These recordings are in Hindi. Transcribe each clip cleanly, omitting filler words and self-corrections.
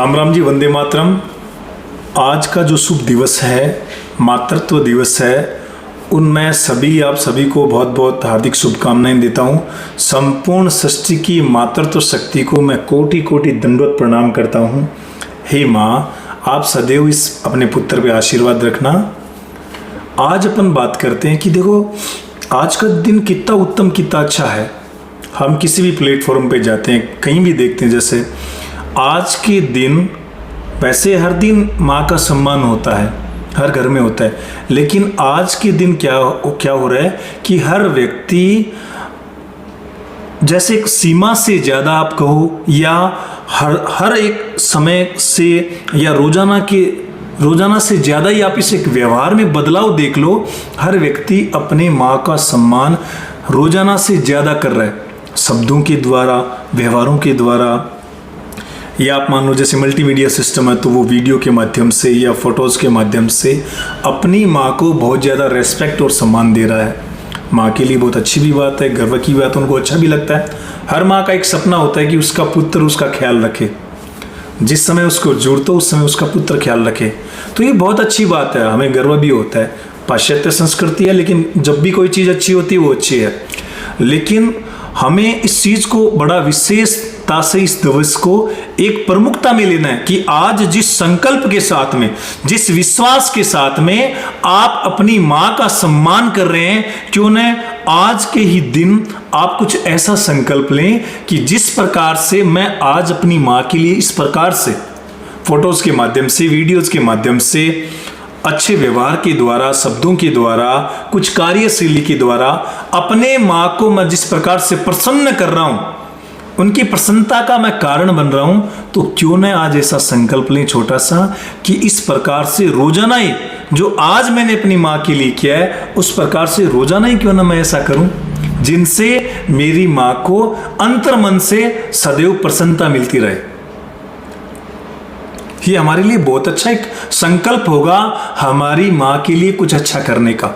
राम राम जी, वंदे मातरम। आज का जो शुभ दिवस है, मातृत्व दिवस है, उनमें आप सभी को बहुत बहुत हार्दिक शुभकामनाएं देता हूं। संपूर्ण सृष्टि की मातृत्व शक्ति को मैं कोटि कोटि दंडवत प्रणाम करता हूं। हे माँ, आप सदैव इस अपने पुत्र पे आशीर्वाद रखना। आज अपन बात करते हैं कि देखो आज का दिन कितना उत्तम, कितना अच्छा है। हम किसी भी प्लेटफॉर्म पे जाते हैं, कहीं भी देखते हैं, जैसे आज के दिन, वैसे हर दिन माँ का सम्मान होता है, हर घर में होता है, लेकिन आज के दिन क्या हो रहा है कि हर व्यक्ति जैसे एक सीमा से ज़्यादा आप कहो, या हर एक समय से, या रोजाना से ज़्यादा ही आप इस एक व्यवहार में बदलाव देख लो। हर व्यक्ति अपने माँ का सम्मान रोजाना से ज़्यादा कर रहा है, शब्दों के द्वारा, व्यवहारों के द्वारा, या आप मान लो जैसे मल्टीमीडिया सिस्टम है तो वो वीडियो के माध्यम से या फोटोज़ के माध्यम से अपनी माँ को बहुत ज़्यादा रेस्पेक्ट और सम्मान दे रहा है। माँ के लिए बहुत अच्छी भी बात है, गर्व की बात, उनको अच्छा भी लगता है। हर माँ का एक सपना होता है कि उसका पुत्र उसका ख्याल रखे, जिस समय उसको जरूरत हो उस समय उसका पुत्र ख्याल रखे। तो ये बहुत अच्छी बात है, हमें गर्व भी होता है। पाश्चात्य संस्कृति है, लेकिन जब भी कोई चीज़ अच्छी होती है वो अच्छी है। लेकिन हमें इस चीज़ को बड़ा विशेषता से, इस दिवस को एक प्रमुखता में लेना है कि आज जिस संकल्प के साथ में, जिस विश्वास के साथ में आप अपनी माँ का सम्मान कर रहे हैं, क्यों न आज के ही दिन आप कुछ ऐसा संकल्प लें कि जिस प्रकार से मैं आज अपनी माँ के लिए इस प्रकार से फोटोज़ के माध्यम से, वीडियोज़ के माध्यम से, अच्छे व्यवहार के द्वारा, शब्दों के द्वारा, कुछ कार्यशैली के द्वारा अपने माँ को मैं जिस प्रकार से प्रसन्न कर रहा हूँ, उनकी प्रसन्नता का मैं कारण बन रहा हूँ, तो क्यों न आज ऐसा संकल्प लें छोटा सा कि इस प्रकार से रोजाना ही जो आज मैंने अपनी माँ के लिए किया है, उस प्रकार से रोजाना ही क्यों ना मैं ऐसा करूँ जिनसे मेरी माँ को अंतर्मन से सदैव प्रसन्नता मिलती रहे। ये हमारे लिए बहुत अच्छा एक संकल्प होगा, हमारी माँ के लिए कुछ अच्छा करने का।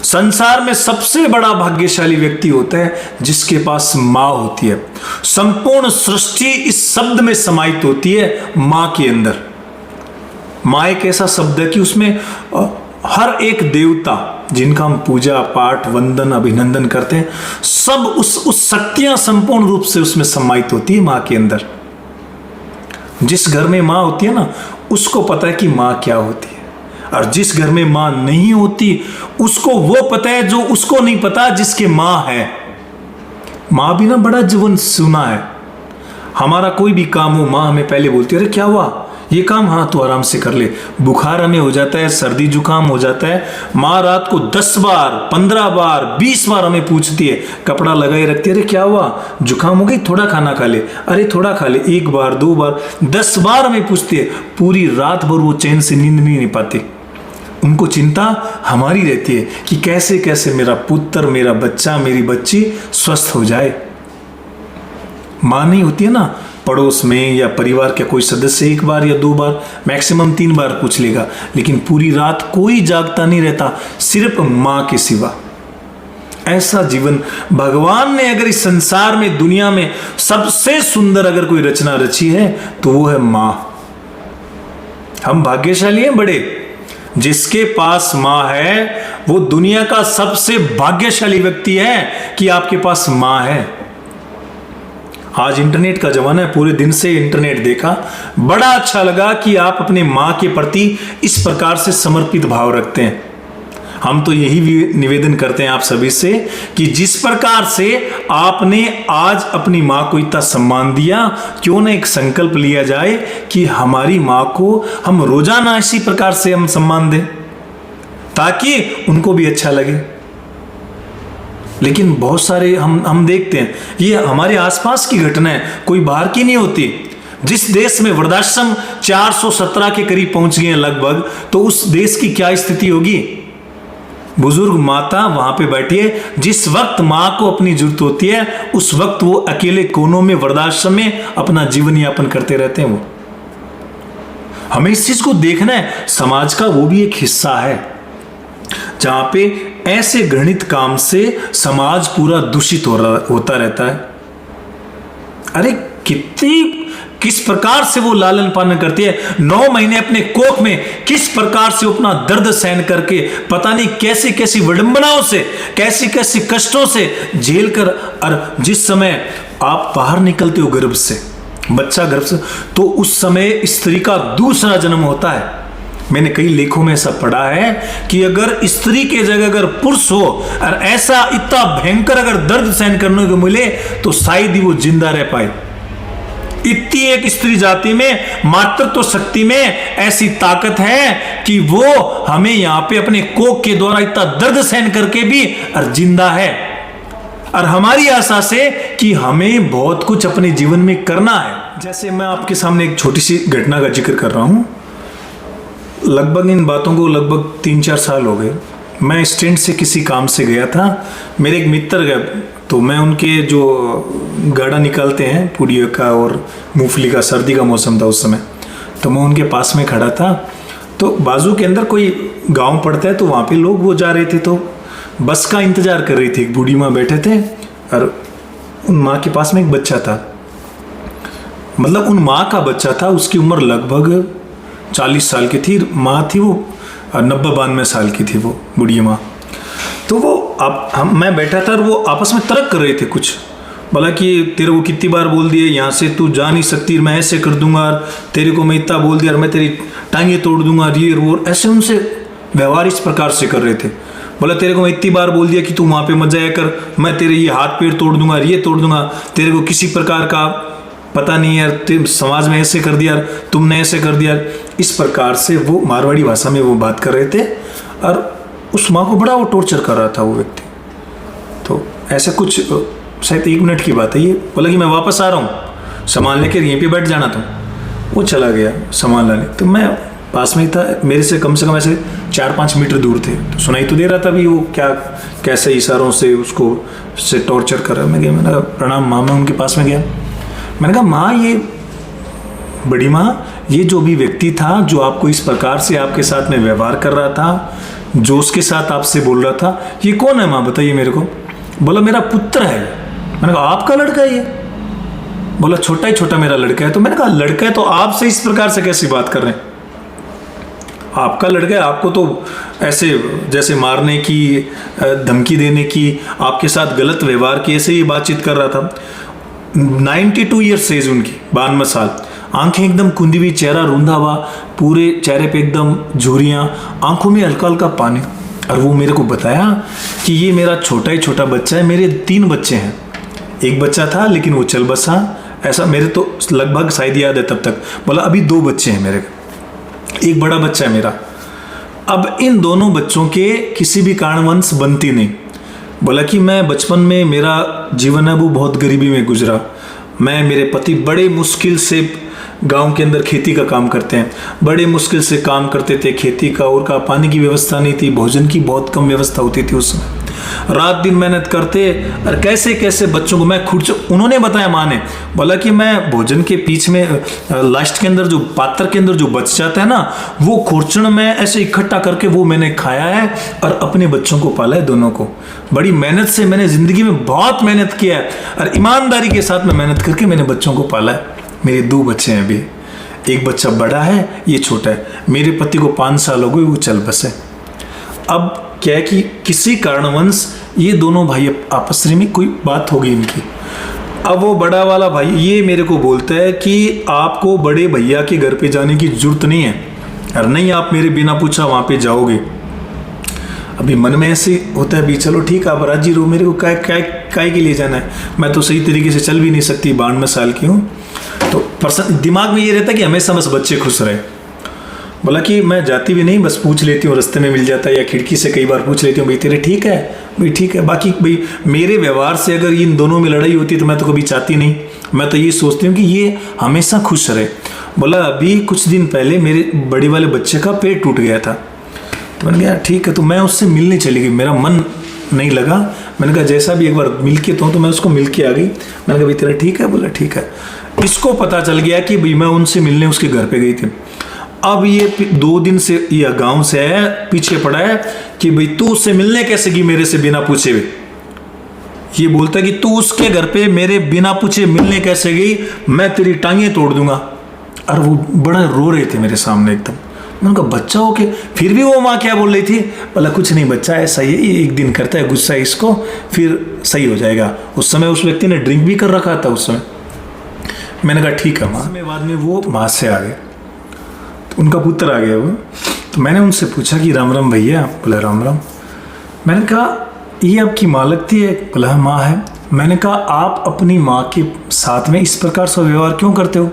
संसार में सबसे बड़ा भाग्यशाली व्यक्ति होता है जिसके पास माँ होती है। संपूर्ण सृष्टि इस शब्द में समाहित होती है, माँ के अंदर। माँ एक ऐसा शब्द है कि उसमें हर एक देवता जिनका हम पूजा पाठ, वंदन, अभिनंदन करते हैं, सब उस शक्तियां संपूर्ण रूप से उसमें समाहित होती है माँ के अंदर। जिस घर में माँ होती है ना, उसको पता है कि माँ क्या होती है, और जिस घर में माँ नहीं होती उसको वो पता है जो उसको नहीं पता जिसके माँ है। माँ भी ना बड़ा जीवन सुना है। हमारा कोई भी काम हो, माँ हमें पहले बोलती है, अरे क्या हुआ, ये काम, हाँ तो आराम से कर ले। बुखार हमें हो जाता है, सर्दी जुकाम हो जाता है, माँ रात को 10 बार, 15 बार, 20 बार हमें पूछती है, कपड़ा लगाए रखती है, अरे क्या हुआ, जुकाम हो गई, थोड़ा खाना खा ले, अरे थोड़ा खा ले। 1 बार, 2 बार, 10 बार हमें पूछती है। पूरी रात भर वो चैन से नींद नहीं पाती। उनको चिंता हमारी रहती है कि कैसे कैसे मेरा पुत्र, मेरा बच्चा, मेरी बच्ची स्वस्थ हो जाए। माँ नहीं होती है ना, पड़ोस में या परिवार के कोई सदस्य 1 बार या 2 बार, मैक्सिमम 3 बार पूछ लेगा, लेकिन पूरी रात कोई जागता नहीं रहता सिर्फ माँ के सिवा। ऐसा जीवन भगवान ने अगर इस संसार में, दुनिया में सबसे सुंदर अगर कोई रचना रची है तो वो है माँ। हम भाग्यशाली हैं बड़े, जिसके पास माँ है वो दुनिया का सबसे भाग्यशाली व्यक्ति है कि आपके पास माँ है। आज इंटरनेट का जमाना है, पूरे दिन से इंटरनेट देखा, बड़ा अच्छा लगा कि आप अपने माँ के प्रति इस प्रकार से समर्पित भाव रखते हैं। हम तो यही निवेदन करते हैं आप सभी से कि जिस प्रकार से आपने आज अपनी माँ को इतना सम्मान दिया, क्यों ना एक संकल्प लिया जाए कि हमारी माँ को हम रोजाना इसी प्रकार से हम सम्मान दें, ताकि उनको भी अच्छा लगे। लेकिन बहुत सारे हम देखते हैं, ये हमारे आसपास की घटना है, कोई बाहर की नहीं होती। जिस देश में वृद्धाश्रम 417 के करीब पहुंच गए हैं लगभग, तो उस देश की क्या स्थिति होगी। बुजुर्ग माता वहां पे बैठी है, जिस वक्त माँ को अपनी जरूरत होती है उस वक्त वो अकेले कोनों में वृद्धाश्रम में अपना जीवन यापन करते रहते हैं। वो हमें इस चीज को देखना है, समाज का वो भी एक हिस्सा है जहां पे ऐसे घृणित काम से समाज पूरा दूषित होता रहता है। अरे किस प्रकार से वो लालन पालन करती है, 9 महीने अपने कोख में किस प्रकार से अपना दर्द सहन करके, पता नहीं कैसी कैसी विडंबनाओं से, कैसी कैसी कष्टों से झेल कर, और जिस समय आप बाहर निकलते हो गर्भ से, बच्चा गर्भ से, तो उस समय स्त्री का दूसरा जन्म होता है। मैंने कई लेखों में ऐसा पढ़ा है कि अगर स्त्री के जगह अगर पुरुष हो और ऐसा इतना भयंकर अगर दर्द सहन करने को मिले तो शायद ही वो जिंदा रह पाए। इतनी एक स्त्री जाति में मातृत्व शक्ति में ऐसी ताकत है कि वो हमें यहां पे अपने कोख के द्वारा इतना दर्द सहन करके भी और जिंदा है, और हमारी आशा से कि हमें बहुत कुछ अपने जीवन में करना है। जैसे मैं आपके सामने एक छोटी सी घटना का जिक्र कर रहा हूं। लगभग इन बातों को लगभग 3-4 साल हो गए। मैं स्टैंड से किसी काम से गया था, मेरे एक मित्र गए, तो मैं उनके जो गाड़ा निकालते हैं पुड़िया का और मूंगफली का, सर्दी का मौसम था उस समय, तो मैं उनके पास में खड़ा था। तो बाजू के अंदर कोई गांव पड़ता है, तो वहाँ पे लोग वो जा रहे थे, तो बस का इंतजार कर रही थी। एक बूढ़ी माँ बैठे थे और उन माँ के पास में एक बच्चा था, मतलब उन माँ का बच्चा था, उसकी उम्र लगभग 40 साल की थी। माँ थी वो 90-92 साल की थी, वो बूढ़ी माँ। तो वो मैं बैठा था और वो आपस में तर्क कर रहे थे कुछ, बोला कि तेरे को कितनी बार बोल दिए यहाँ से तू जा नहीं सकती, मैं ऐसे कर दूंगा, तेरे को मैं इतना बोल दिया और मैं तेरी टांगे तोड़ दूंगा, ये वो, ऐसे उनसे व्यवहार इस प्रकार से कर रहे थे। बोला तेरे को मैं इतनी बार बोल दिया कि तू वहाँ पे मत जाया कर, मैं तेरे ये हाथ पैर तोड़ दूंगा, ये तोड़ दूंगा, तेरे को किसी प्रकार का पता नहीं यार, समाज में ऐसे कर दिया, तुमने ऐसे कर दिया। इस प्रकार से वो मारवाड़ी भाषा में वो बात कर रहे थे और उस माँ को बड़ा वो टॉर्चर कर रहा था वो व्यक्ति। तो ऐसा कुछ शायद 1 मिनट की बात है ये। बोला कि मैं वापस आ रहा हूँ, सामान लेकर यहीं पे बैठ जाना तुम। वो चला गया सामान लाने, तो मैं पास में ही था, मेरे से कम ऐसे 4-5 मीटर दूर थे। तो सुनाई तो दे रहा था भी वो क्या कैसे इशारों से उसको से टॉर्चर कर रहा है। मैं गया, मैंने कहा प्रणाम माँ, मैं उनके पास में गया। मैंने कहा माँ, ये बड़ी माँ, ये जो भी व्यक्ति था जो आपको इस प्रकार से आपके साथ में व्यवहार कर रहा था, जो उसके साथ आपसे बोल रहा था, ये कौन है माँ, बताइए मेरे को। बोला मेरा पुत्र है। मैंने कहा आपका लड़का है ये? बोला छोटा ही छोटा मेरा लड़का है। तो मैंने कहा लड़का है तो आपसे इस प्रकार से कैसी बात कर रहे हैं? आपका लड़का है, आपको तो ऐसे जैसे मारने की, धमकी देने की, आपके साथ गलत व्यवहार की, ऐसे ही बातचीत कर रहा था। 92 ईयर्स एज उनकी, 92 साल, आंखें एकदम कुंदी हुई, चेहरा रूंधा हुआ, पूरे चेहरे पे एकदम झुर्रियाँ, आंखों में हल्का हल्का पानी। और वो मेरे को बताया कि ये मेरा छोटा ही छोटा बच्चा है, मेरे 3 बच्चे हैं। एक बच्चा था लेकिन वो चल बसा, ऐसा मेरे तो लगभग शायद याद है तब तक। बोला अभी 2 बच्चे हैं मेरे, एक बड़ा बच्चा है मेरा। अब इन दोनों बच्चों के किसी भी कारणवश बनती नहीं। बोला कि मैं बचपन में, मेरा जीवन है वो बहुत गरीबी में गुजरा। मैं, मेरे पति बड़े मुश्किल से गांव के अंदर खेती का काम करते हैं, बड़े मुश्किल से काम करते थे खेती का, और का पानी की व्यवस्था नहीं थी, भोजन की बहुत कम व्यवस्था होती थी उस समय। रात दिन मेहनत करते और कैसे कैसे बच्चों को मैं खुद, उन्होंने बताया माँ ने, बोला कि मैं भोजन के बीच में लास्ट के अंदर जो पात्र के अंदर जो बच जाता है ना, वो खुरचन में ऐसे इकट्ठा करके वो मैंने खाया है और अपने बच्चों को पाला है, दोनों को। बड़ी मेहनत से मैंने जिंदगी में बहुत मेहनत किया है और ईमानदारी के साथ में मेहनत करके मैंने बच्चों को पाला है। मेरे 2 बच्चे हैं अभी, एक बच्चा बड़ा है, ये छोटा है। मेरे पति को 5 साल हो गए, वो चल बसे। अब क्या है कि किसी कारणवश ये दोनों भाई आपस में कोई बात होगी इनकी। अब वो बड़ा वाला भाई ये मेरे को बोलता है कि आपको बड़े भैया के घर पे जाने की जरूरत नहीं है, और नहीं आप मेरे बिना पूछा वहाँ पे जाओगे। अभी मन में ऐसे होता है भी चलो ठीक है आप राजी रहो, मेरे को काय के लिए जाना है, मैं तो सही तरीके से चल भी नहीं सकती, 92 साल की हूँ। तो दिमाग में ये रहता है कि हमेशा बस बच्चे खुश रहे। बोला कि मैं जाती भी नहीं, बस पूछ लेती हूँ, रास्ते में मिल जाता है या खिड़की से कई बार पूछ लेती हूँ, भाई तेरे ठीक है, भाई ठीक है। बाकी भाई मेरे व्यवहार से अगर इन दोनों में लड़ाई होती तो मैं तो कभी चाहती नहीं, मैं तो ये सोचती हूँ कि ये हमेशा खुश रहे। बोला अभी कुछ दिन पहले मेरे बड़े वाले बच्चे का पेट टूट गया था, तो मैंने कहा ठीक है, तो मैं उससे मिलने चली गई, मेरा मन नहीं लगा। मैंने कहा जैसा भी एक बार मिल के तो मैं उसको मिल के आ गई। मैंने कहा भाई तेरा ठीक है? बोला ठीक है। इसको पता चल गया कि भाई मैं उनसे मिलने उसके घर पे गई थी। अब ये 2 दिन से यह गांव से है, पीछे पड़ा है कि भाई तू उससे मिलने कैसे गई मेरे से बिना पूछे हुए। ये बोलता है कि तू उसके घर पे मेरे बिना पूछे मिलने कैसे गई, मैं तेरी टांगें तोड़ दूंगा। और वो बड़ा रो रहे थे मेरे सामने एकदम। मैंने कहा बच्चा हो के फिर भी वो माँ क्या बोल रही थी, बोला कुछ नहीं बच्चा ऐसा ही है, ये एक दिन करता है गुस्सा इसको, फिर सही हो जाएगा। उस समय उस व्यक्ति ने ड्रिंक भी कर रखा था उस समय। मैंने कहा ठीक है माँ। बाद में वो वहाँ से आ गए, तो उनका पुत्र आ गया वो। तो मैंने उनसे पूछा कि राम राम भैया, बोला राम राम। मैंने कहा ये आपकी माँ लगती है, बोला माँ है। मैंने कहा आप अपनी माँ के साथ में इस प्रकार से व्यवहार क्यों करते हो?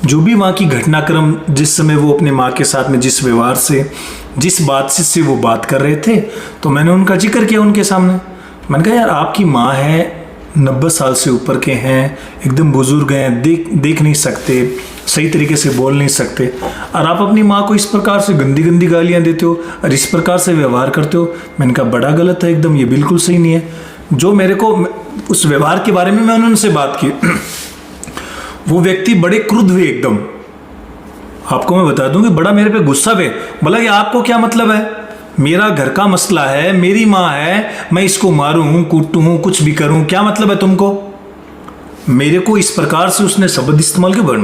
जो भी माँ की घटनाक्रम जिस समय वो अपने माँ के साथ में जिस व्यवहार से जिस बात से वो बात कर रहे थे, तो मैंने उनका जिक्र किया उनके सामने। मैंने कहा यार आपकी माँ है, 90 साल से ऊपर के हैं, एकदम बुजुर्ग हैं, देख नहीं सकते, सही तरीके से बोल नहीं सकते, और आप अपनी माँ को इस प्रकार से गंदी गंदी गालियाँ देते हो और इस प्रकार से व्यवहार करते हो। मैंने कहा बड़ा गलत है एकदम, ये बिल्कुल सही नहीं है। जो मेरे को उस व्यवहार के बारे में मैंने उनसे बात की, वो व्यक्ति बड़े क्रुद्ध हुए एकदम। आपको मैं बता दूं कि बड़ा मेरे पे गुस्सा हुए। बोला कि आपको क्या मतलब है, मेरा घर का मसला है, मेरी माँ है, मैं इसको मारूं कूटूं कुछ भी करूं, क्या मतलब है तुमको? मेरे को इस प्रकार से उसने शब्द इस्तेमाल किया,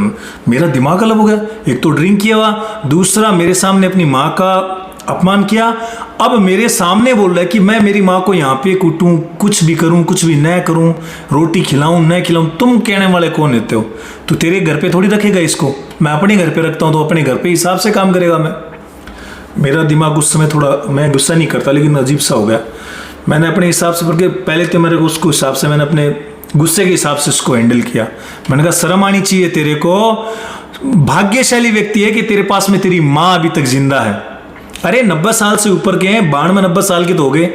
मेरा दिमाग अलग हो गया। एक तो ड्रिंक किया हुआ, दूसरा मेरे सामने अपनी माँ का अपमान किया। अब मेरे सामने बोल रहा है कि मैं मेरी माँ को यहाँ पे कूटूं, कुछ भी करूं, कुछ भी न करूं, रोटी खिलाऊं न खिलाऊं। तुम कहने वाले कौन होते हो? तू तेरे घर पे थोड़ी रखेगा इसको, मैं अपने घर पे रखता हूँ तो अपने घर पे हिसाब से काम करेगा। मेरा दिमाग उस समय थोड़ा, मैं गुस्सा नहीं करता लेकिन अजीब सा हो गया। मैंने अपने हिसाब से करके पहले तो मेरे को उसको हिसाब से मैंने अपने गुस्से के हिसाब से उसको हैंडल किया। मैंने कहा शर्म आनी चाहिए तेरे को, भाग्यशाली व्यक्ति है कि तेरे पास में तेरी माँ अभी तक जिंदा है। अरे 90 साल से ऊपर के हैं, 92-90 साल के तो हो गए,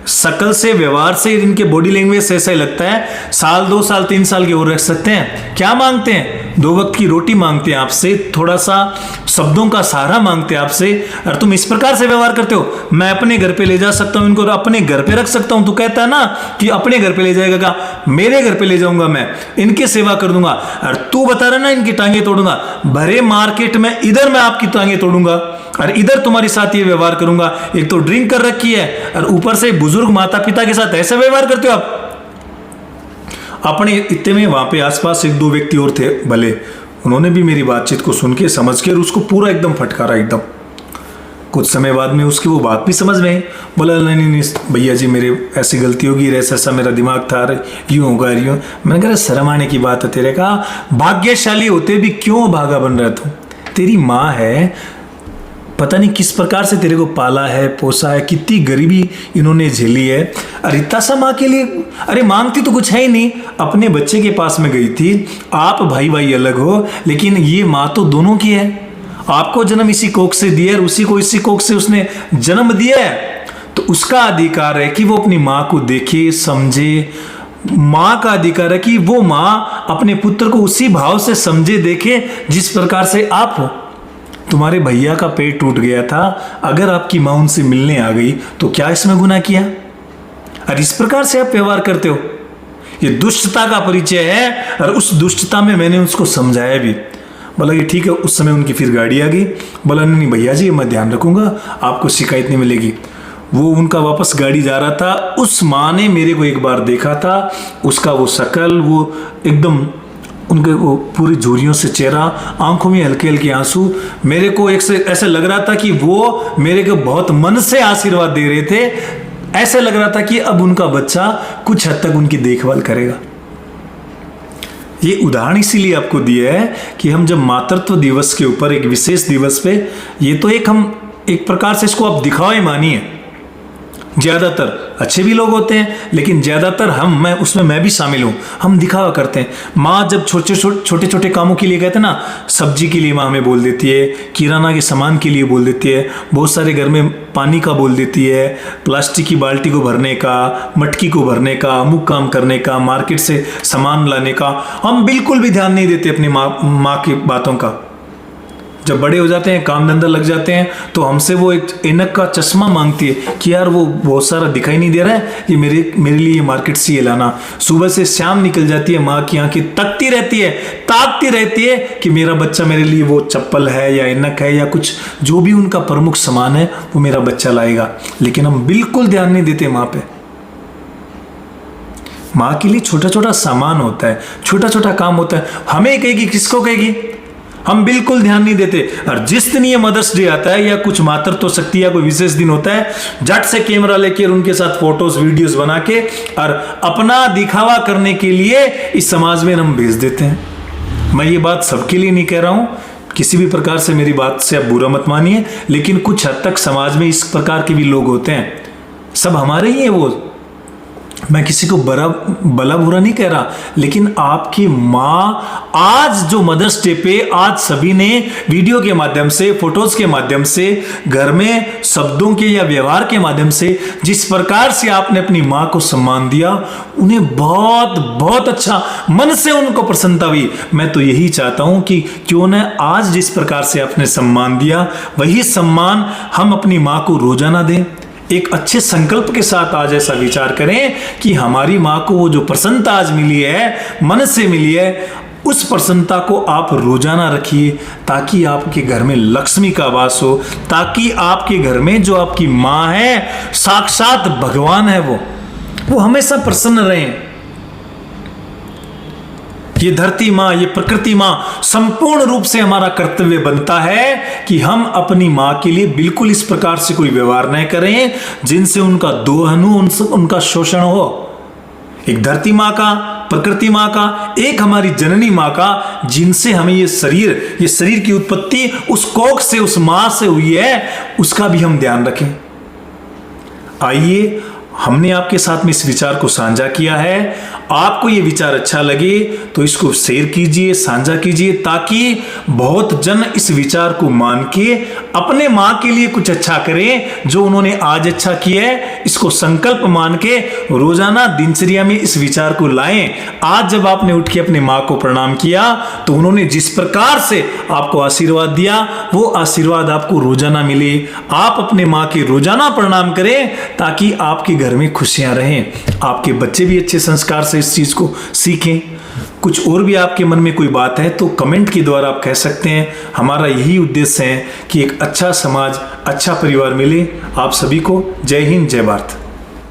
शकल से व्यवहार से इनके बॉडी लैंग्वेज से ऐसा ही लगता है साल 2 साल 3 साल के और रख सकते हैं। क्या मांगते हैं? 2 वक्त की रोटी मांगते हैं आपसे, थोड़ा सा शब्दों का सहारा मांगते हैं आपसे, और तुम इस प्रकार से व्यवहार करते हो। मैं अपने घर पे ले जा सकता हूं इनको, अपने घर पे रख सकता हूं। तू कहता है ना कि अपने घर पे ले जाएगा, का मेरे घर पे ले जाऊंगा, मैं इनकी सेवा कर दूंगा, और तू बता रहा ना इनकी टांगे तोड़ूंगा। भरे मार्केट में इधर मैं आपकी टांगे तोड़ूंगा और इधर तुम्हारे साथ ये व्यवहार करूंगा। एक तो ड्रिंक कर रखी है और ऊपर से बुजुर्ग माता पिता के साथ ऐसा व्यवहार करते हो आप। अपने इतने में वहां पे आसपास 1-2 व्यक्ति और थे भले, उन्होंने भी मेरी बातचीत को सुन के समझ के उसको पूरा एकदम फटकारा एकदम। कुछ समय बाद में उसकी वो बात भी समझ में आई। बोला नहीं भैया जी मेरे ऐसी गलती होगी, ऐसा मेरा दिमाग था, यूं होगा यूं। मैंने कहा शर्म आने की बात है तेरे का, भाग्यशाली होते भी क्यों भागा बन रहा तू? तेरी माँ है, पता नहीं किस प्रकार से तेरे को पाला है, पोसा है, कितनी गरीबी इन्होंने झेली है। अरे इतना सा माँ के लिए, अरे मांगती तो कुछ है ही नहीं, अपने बच्चे के पास में गई थी। आप भाई भाई अलग हो, लेकिन ये माँ तो दोनों की है। आपको जन्म इसी कोख से दिया है, उसी को इसी कोख से उसने जन्म दिया है, तो उसका अधिकार है कि वो अपनी माँ को देखे समझे। माँ का अधिकार है कि वो माँ अपने पुत्र को उसी भाव से समझे देखे जिस प्रकार से आप हो। तुम्हारे भैया का पेट टूट गया था, अगर आपकी माँ उनसे मिलने आ गई तो क्या इसमें गुनाह किया? और इस प्रकार से आप व्यवहार करते हो, ये दुष्टता का परिचय है। और उस दुष्टता में मैंने उसको समझाया भी। बोला कि ठीक है। उस समय उनकी फिर गाड़ी आ गई। बोला नहीं भैया जी मैं ध्यान रखूंगा, आपको शिकायत नहीं मिलेगी। वो उनका वापस गाड़ी जा रहा था। उस माँ ने मेरे को एक बार देखा था, उसका वो शकल, वो एकदम उनके वो पूरी झुर्रियों से चेहरा, आंखों में हल्के हल्के आंसू। मेरे को एक से ऐसे लग रहा था कि वो मेरे को बहुत मन से आशीर्वाद दे रहे थे। ऐसे लग रहा था कि अब उनका बच्चा कुछ हद तक उनकी देखभाल करेगा। ये उदाहरण इसीलिए आपको दिया है कि हम जब मातृत्व दिवस के ऊपर, एक विशेष दिवस पे, ये तो हम एक प्रकार से इसको आप दिखावा ही मानिए। ज्यादातर अच्छे भी लोग होते हैं, लेकिन ज्यादातर मैं उसमें मैं भी शामिल हूं, हम दिखावा करते हैं। माँ जब छोटे छोटे कामों के लिए कहते हैं ना, सब्जी के लिए माँ हमें बोल देती है, किराना के सामान के लिए बोल देती है, बहुत सारे घर में पानी का बोल देती है, प्लास्टिक की बाल्टी को भरने का, मटकी को भरने का, अमुक काम करने का, मार्केट से सामान लाने का। हम बिल्कुल भी ध्यान नहीं देते अपनी माँ की बातों का। जब बड़े हो जाते हैं, काम धंधा लग जाते हैं, तो हमसे वो एक ऐनक का चश्मा मांगती है कि यार वो बहुत सारा दिखाई नहीं दे रहा है, ये मेरे लिए ये मार्केट से ये लाना। सुबह से शाम निकल जाती है, माँ की आंखें तकती रहती है, ताकती रहती है कि मेरा बच्चा मेरे लिए वो चप्पल है या ऐनक है या कुछ जो भी उनका प्रमुख सामान है वो मेरा बच्चा लाएगा। लेकिन हम बिल्कुल ध्यान नहीं देते माँ पे। माँ के लिए छोटा छोटा सामान होता है, छोटा छोटा काम होता है। हमें कहेगी, किसको कहेगी? हम बिल्कुल ध्यान नहीं देते। और जिस दिन ये मदर्स डे आता है या कुछ मातृत्व शक्ति या कोई विशेष दिन होता है, झट से कैमरा लेकर उनके साथ फोटोज वीडियोस बना के और अपना दिखावा करने के लिए इस समाज में हम भेज देते हैं। मैं ये बात सबके लिए नहीं कह रहा हूं, किसी भी प्रकार से मेरी बात से आप बुरा मत मानिए, लेकिन कुछ हद तक समाज में इस प्रकार के भी लोग होते हैं। सब हमारे ही है वो, मैं किसी को भला बुरा नहीं कह रहा, लेकिन आपकी माँ आज जो मदर्स डे पे आज सभी ने वीडियो के माध्यम से, फोटोज के माध्यम से, घर में शब्दों के या व्यवहार के माध्यम से जिस प्रकार से आपने अपनी माँ को सम्मान दिया, उन्हें बहुत बहुत अच्छा मन से उनको प्रसन्नता हुई। मैं तो यही चाहता हूं कि क्यों न आज जिस प्रकार से आपने सम्मान दिया, वही सम्मान हम अपनी माँ को रोजाना दें। एक अच्छे संकल्प के साथ आज ऐसा विचार करें कि हमारी माँ को वो जो प्रसन्नता आज मिली है, मन से मिली है, उस प्रसन्नता को आप रोजाना रखिए, ताकि आपके घर में लक्ष्मी का वास हो, ताकि आपके घर में जो आपकी माँ है, साक्षात भगवान है, वो हमेशा प्रसन्न रहें। ये धरती माँ, ये प्रकृति माँ, संपूर्ण रूप से हमारा कर्तव्य बनता है कि हम अपनी माँ के लिए बिल्कुल इस प्रकार से कोई व्यवहार न करें जिनसे उनका दोहन हो, उनका शोषण हो। एक धरती माँ का, प्रकृति माँ का, एक हमारी जननी माँ का, जिनसे हमें ये शरीर की उत्पत्ति उस कोख से, उस माँ से हुई है, उसका भी हम ध्यान रखें। आइए, हमने आपके साथ में इस विचार को साझा किया है। आपको ये विचार अच्छा लगे तो इसको शेयर कीजिए, साझा कीजिए, ताकि बहुत जन इस विचार को मान के अपने माँ के लिए कुछ अच्छा करें जो उन्होंने आज अच्छा किया है। इसको संकल्प मान के रोजाना दिनचर्या में इस विचार को लाएं। आज जब आपने उठ के अपने माँ को प्रणाम किया तो उन्होंने जिस प्रकार से आपको आशीर्वाद दिया, वो आशीर्वाद आपको रोजाना मिले। आप अपने माँ के रोजाना प्रणाम करें ताकि आपके घर में खुशियां रहें, आपके बच्चे भी अच्छे संस्कार से इस चीज को सीखें। कुछ और भी आपके मन में कोई बात है तो कमेंट के द्वारा आप कह सकते हैं। हमारा यही उद्देश्य है कि एक अच्छा समाज, अच्छा परिवार मिले। आप सभी को जय हिंद, जय भारत।